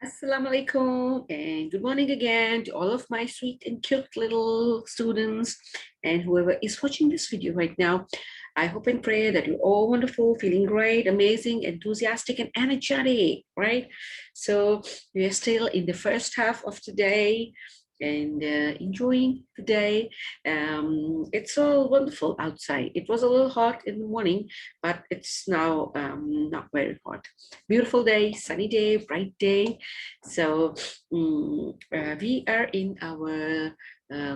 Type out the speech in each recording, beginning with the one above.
Assalamu alaikum and good morning again to all of my sweet and cute little students and whoever is watching this video right now. I hope and pray that you're all wonderful, feeling great, amazing, enthusiastic, and energetic, right? So we are still in the first half of today and enjoying the day. It's all wonderful outside. It was a little hot in the morning, but it's now not very hot. Beautiful day, sunny day, bright day. So we are in our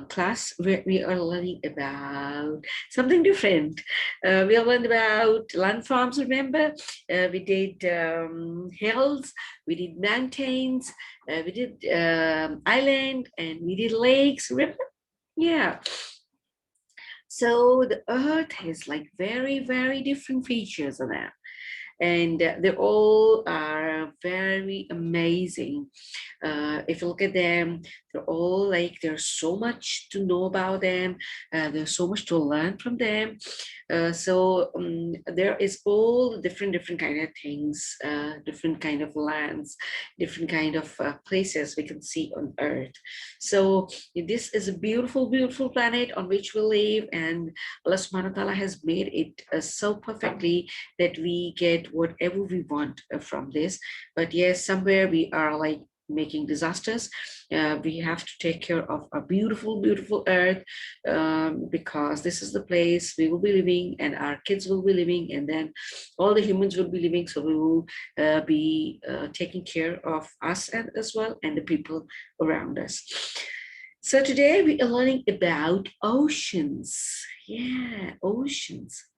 class where we are learning about something different. We are learning about landforms, remember? We did hills, we did mountains, we did island, and we did lakes, remember? Yeah. So the earth has like very, very different features of that. And they all are very amazing. If you look at them, they're all like there's so much to know about them. There's so much to learn from them. There is all different kind of things, different kind of lands, different kind of places we can see on Earth. So this is a beautiful planet on which we live, and Allah Subhanahu wa Taala has made it so perfectly that we get whatever we want from this. But yes, somewhere we are like making disasters. We have to take care of our beautiful earth, because this is the place we will be living and our kids will be living, and then all the humans will be living. So we will be taking care of us and as well and the people around us. So today we are learning about oceans. Yeah, oceans.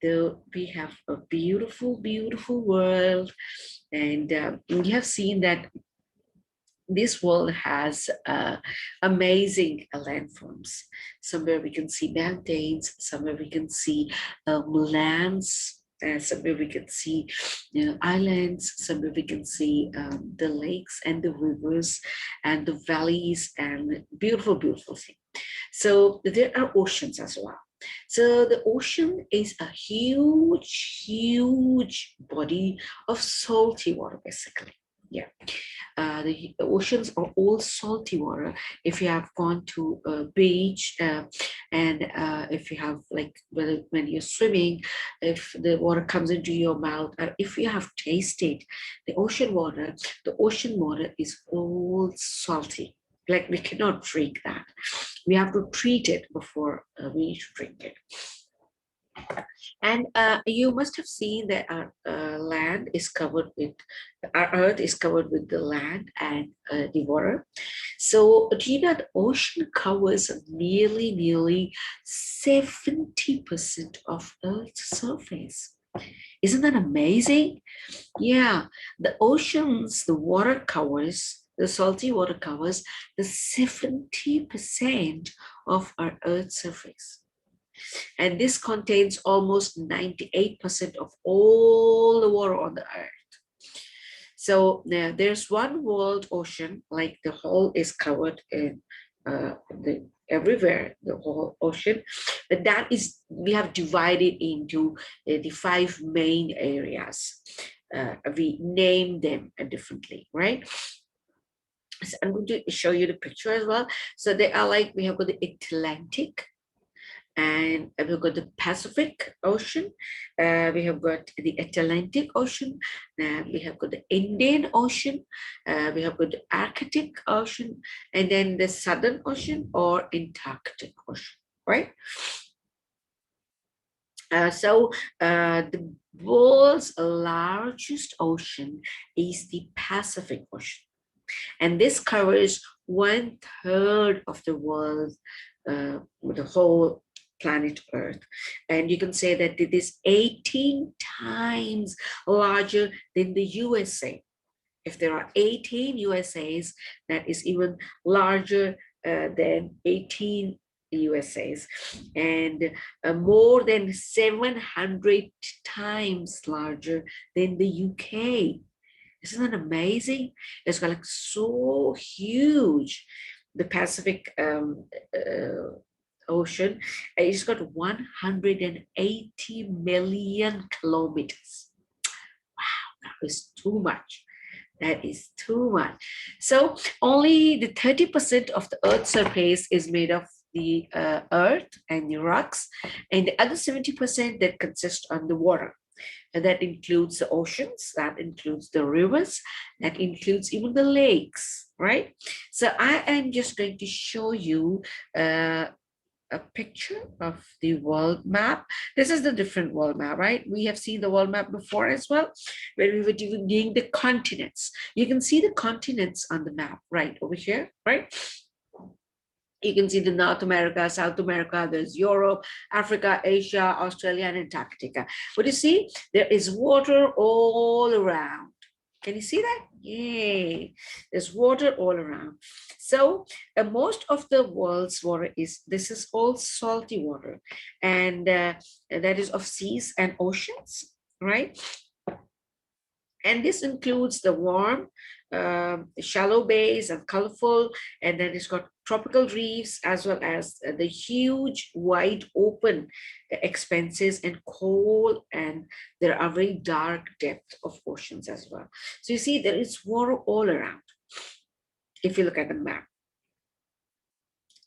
Though we have a beautiful world, and you have seen that this world has amazing landforms. Somewhere we can see mountains, somewhere we can see lands, somewhere we can see islands, somewhere we can see the lakes and the rivers and the valleys and beautiful thing. So there are oceans as well. So the ocean is a huge body of salty water, basically. Yeah. The oceans are all salty water. If you have gone to a beach and if you have like when you're swimming, if the water comes into your mouth, or if you have tasted the ocean water is all salty. Like we cannot drink that. We have to treat it before we drink it. And you must have seen that our land is covered with, our earth is covered with the land and the water. So do you know the ocean covers nearly 70% of Earth's surface? Isn't that amazing? Yeah, the oceans, the water covers, the salty water covers the 70% of our Earth's surface. And this contains almost 98% of all the water on the earth. So now there's one world ocean, like the whole is covered in everywhere, the whole ocean. But that is, we have divided into the 5 main areas. We name them differently, right? So I'm going to show you the picture as well. So they are like, we have got the Atlantic, and we've got the Pacific Ocean, we have got the Atlantic Ocean, we have got the Indian Ocean, we have got the Arctic Ocean, and then the Southern Ocean or Antarctic Ocean, right? The world's largest ocean is the Pacific Ocean, and this covers 1/3 of the world, the whole planet Earth. And you can say that it is 18 times larger than the USA. If there are 18 USAs, that is even larger than 18 USAs, and more than 700 times larger than the UK. Isn't that amazing? It's like so huge. The Pacific Ocean, it's got 180 million kilometers. Wow, that is too much. That is too much. So only the 30% of the Earth's surface is made of the earth and the rocks, and the other 70% that consist on the water. And that includes the oceans, that includes the rivers, that includes even the lakes, right? So I am just going to show you a picture of the world map. This is the different world map, right? We have seen the world map before as well, where we were doing the continents. You can see the continents on the map right over here, right? You can see the North America, South America, there's Europe, Africa, Asia, Australia, and Antarctica. But you see, there is water all around. Can you see that? Yay, there's water all around. So most of the world's water this is all salty water, and that is of seas and oceans, right? And this includes the warm, shallow bays and colorful, and then it's got tropical reefs, as well as the huge, wide open expanses and cold, and there are very dark depth of oceans as well. So you see there is water all around if you look at the map.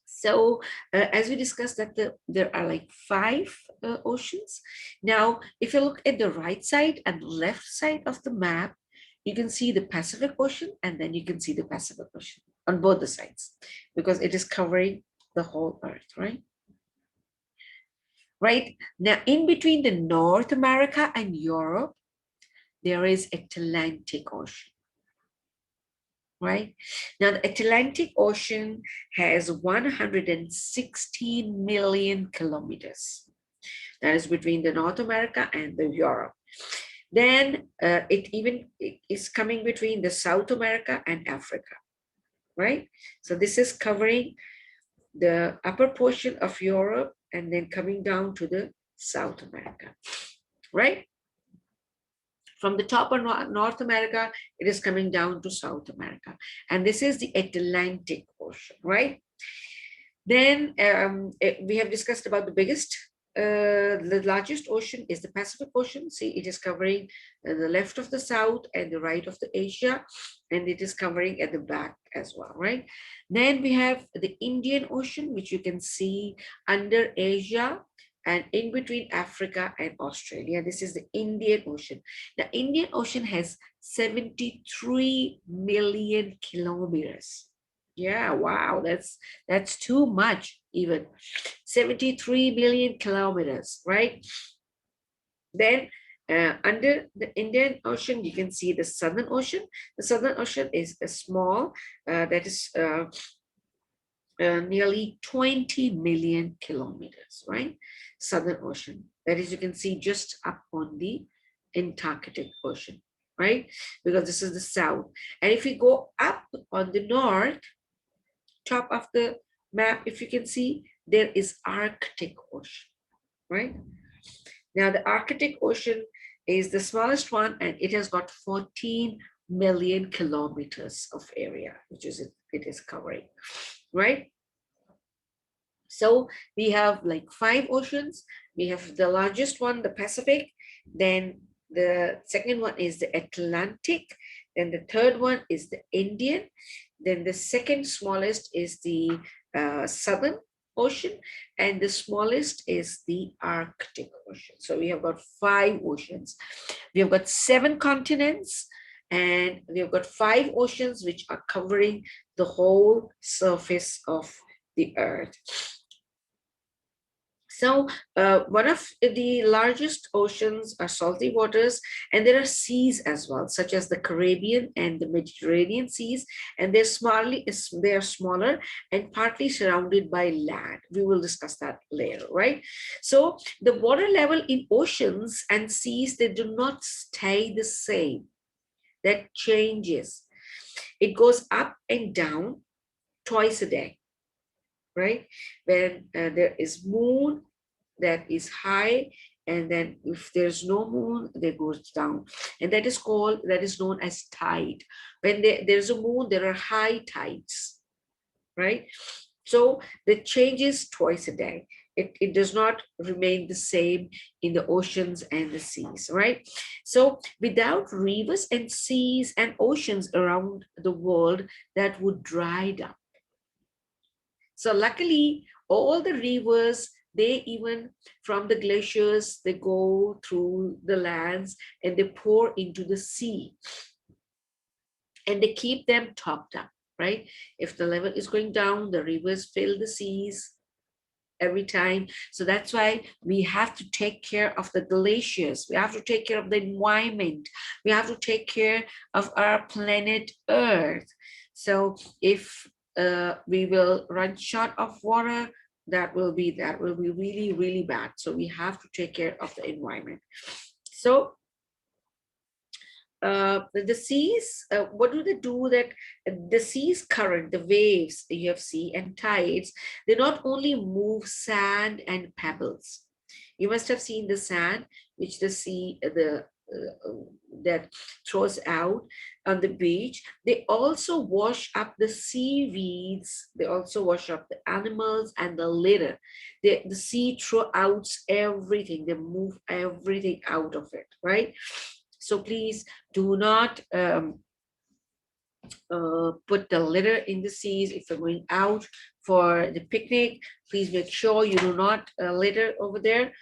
So as we discussed that there are like 5 oceans. Now, if you look at the right side and left side of the map, you can see the Pacific Ocean, and then you can see the Pacific Ocean on both the sides, because it is covering the whole Earth, right? Right now, in between the North America and Europe, there is Atlantic Ocean. Right? Now, the Atlantic Ocean has 116 million kilometers. That is between the North America and the Europe. Then it is coming between the South America and Africa, right? So this is covering the upper portion of Europe and then coming down to the South America, right? From the top of North America, it is coming down to South America. And this is the Atlantic Ocean, right? Then we have discussed about the largest ocean is the Pacific Ocean. See, it is covering the left of the South and the right of the Asia, and it is covering at the back as well, right? Then we have the Indian Ocean, which you can see under Asia and in between Africa and Australia. This is the Indian Ocean. The Indian Ocean has 73 million kilometers. Yeah, wow, that's too much even. 73 million kilometers, right? Then under the Indian Ocean, you can see the Southern Ocean. The Southern Ocean is a small, that is nearly 20 million kilometers, right? Southern Ocean. That is, you can see just up on the Antarctic Ocean, right? Because this is the south. And if we go up on the north, top of the map, if you can see, there is Arctic Ocean, right? Now the Arctic Ocean is the smallest one, and it has got 14 million kilometers of area, which is it is covering, right? So we have like 5 oceans. We have the largest one, the Pacific. Then the second one is the Atlantic. Then the third one is the Indian. Then the second smallest is the Southern Ocean, and the smallest is the Arctic Ocean. So we have got 5 oceans. We have got 7 continents, and we have got 5 oceans, which are covering the whole surface of the Earth. So one of the largest oceans are salty waters, and there are seas as well, such as the Caribbean and the Mediterranean seas, and they're smaller and partly surrounded by land. We will discuss that later, right? So the water level in oceans and seas, they do not stay the same. That changes. It goes up and down twice a day, right? When there is moon, that is high, and then if there's no moon, that goes down, and that is known as tide. When there's a moon, there are high tides, right? So the changes twice a day. it does not remain the same in the oceans and the seas, right? So without rivers and seas and oceans around the world, that would dry up. So luckily, all the rivers, they even from the glaciers, they go through the lands and they pour into the sea, and they keep them topped up, right? If the level is going down, the rivers fill the seas every time. So that's why we have to take care of the glaciers. We have to take care of the environment. We have to take care of our planet Earth. So if we will run short of water, that will be really, really bad. So we have to take care of the environment. So the seas, what do they do? That the seas current, the waves you have sea and tides, they not only move sand and pebbles. You must have seen the sand which the sea, that throws out on the beach. They also wash up the seaweeds. They also wash up the animals and the litter. The sea throws out everything. They move everything out of it, right? So please do not put the litter in the seas. If you're going out for the picnic, please make sure you do not litter over there.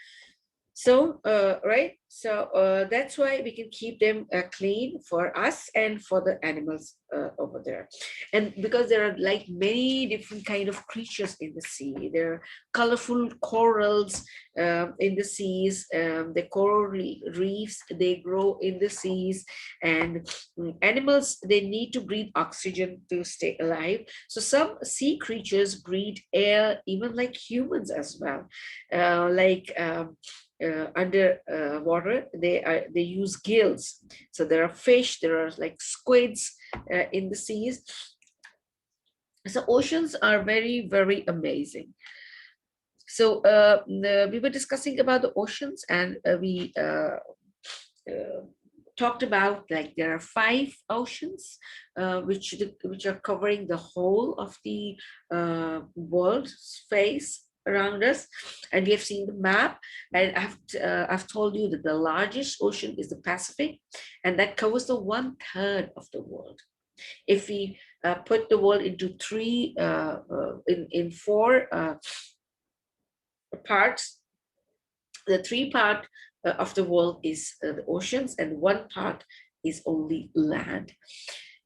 So, right, so that's why we can keep them clean for us and for the animals over there. And because there are like many different kind of creatures in the sea, there are colorful corals in the seas, the coral reefs, they grow in the seas, and animals, they need to breathe oxygen to stay alive. So some sea creatures breathe air, even like humans as well, under water, they use gills. So there are fish, there are like squids in the seas. So oceans are very, very amazing. So we were discussing about the oceans, and we talked about, like, there are 5 oceans which are covering the whole of the world's face around us, and we have seen the map, and I've told you that the largest ocean is the Pacific, and that covers the 1/3 of the world. If we put the world into three in 4 parts, the 3 part of the world is the oceans, and 1 part is only land.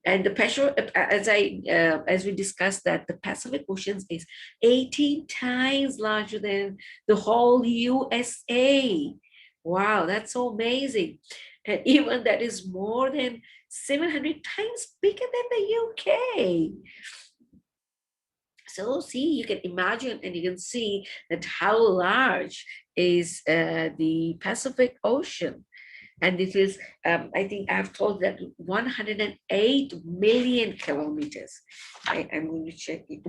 And the Pacific, as we discussed, that the Pacific Oceans is 18 times larger than the whole USA. Wow, that's so amazing. And even that is more than 700 times bigger than the UK. So see, you can imagine and you can see that how large is the Pacific Ocean. And it is, I think I've told that 108 million kilometers. I'm going to check it.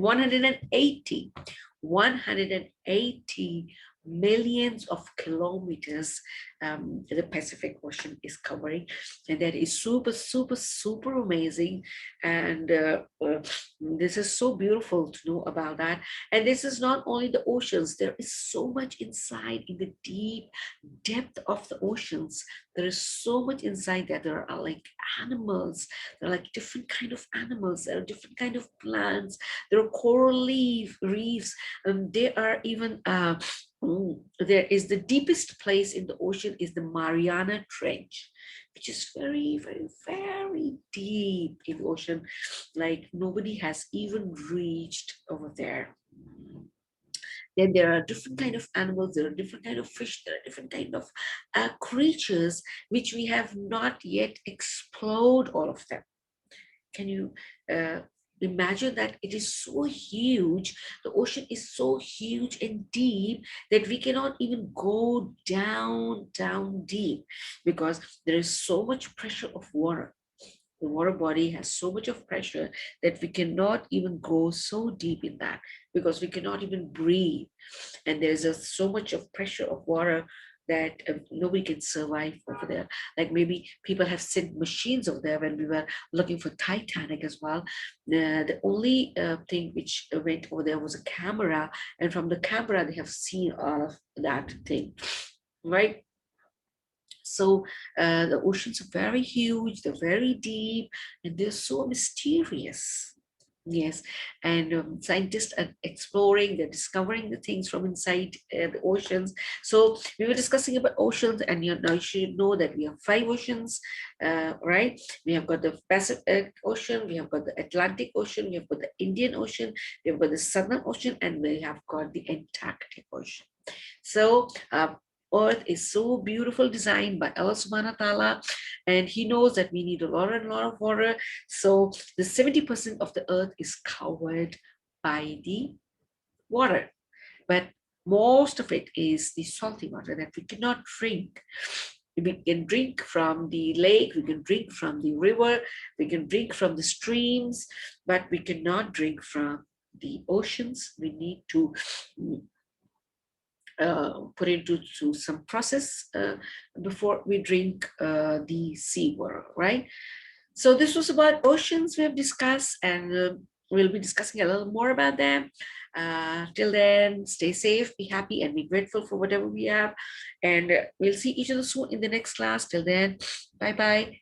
180 millions of kilometers the Pacific Ocean is covering, and that is super, super, super amazing. And this is so beautiful to know about that. And this is not only the oceans, there is so much inside in the deep depth of the oceans. There is so much inside that there are like animals, there are like different kind of animals, there are different kind of plants, there are coral reefs, and there are even there is the deepest place in the ocean is the Mariana Trench, which is very, very, very deep in the ocean. Like nobody has even reached over there. Then there are different kind of animals, there are different kind of fish, there are different kind of creatures which we have not yet explored all of them. Can you imagine that it is so huge? The ocean is so huge and deep that we cannot even go down deep, because there is so much pressure of water. The water body has so much of pressure that we cannot even go so deep in that, because we cannot even breathe. And there's so much of pressure of water that nobody can survive over there. Like maybe people have sent machines over there when we were looking for Titanic as well. The only thing which went over there was a camera, and from the camera they have seen all of that thing, right? So the oceans are very huge, they're very deep, and they're so mysterious. Yes, and scientists are exploring, they're discovering the things from inside the oceans. So we were discussing about oceans, and now you should know that we have five oceans, right? We have got the Pacific Ocean, we have got the Atlantic Ocean, we have got the Indian Ocean, we have got the Southern Ocean, and we have got the Antarctic Ocean. So Earth is so beautiful designed by Allah subhanahu wa ta'ala, and He knows that we need a lot and lot of water. So the 70% of the earth is covered by the water, but most of it is the salty water that we cannot drink. We can drink from the lake, we can drink from the river, we can drink from the streams, but we cannot drink from the oceans. We need to put into some process before we drink the seawater, right? So this was about oceans we have discussed, and we'll be discussing a little more about them. Till then, stay safe, be happy, and be grateful for whatever we have. And we'll see each other soon in the next class. Till then, bye bye.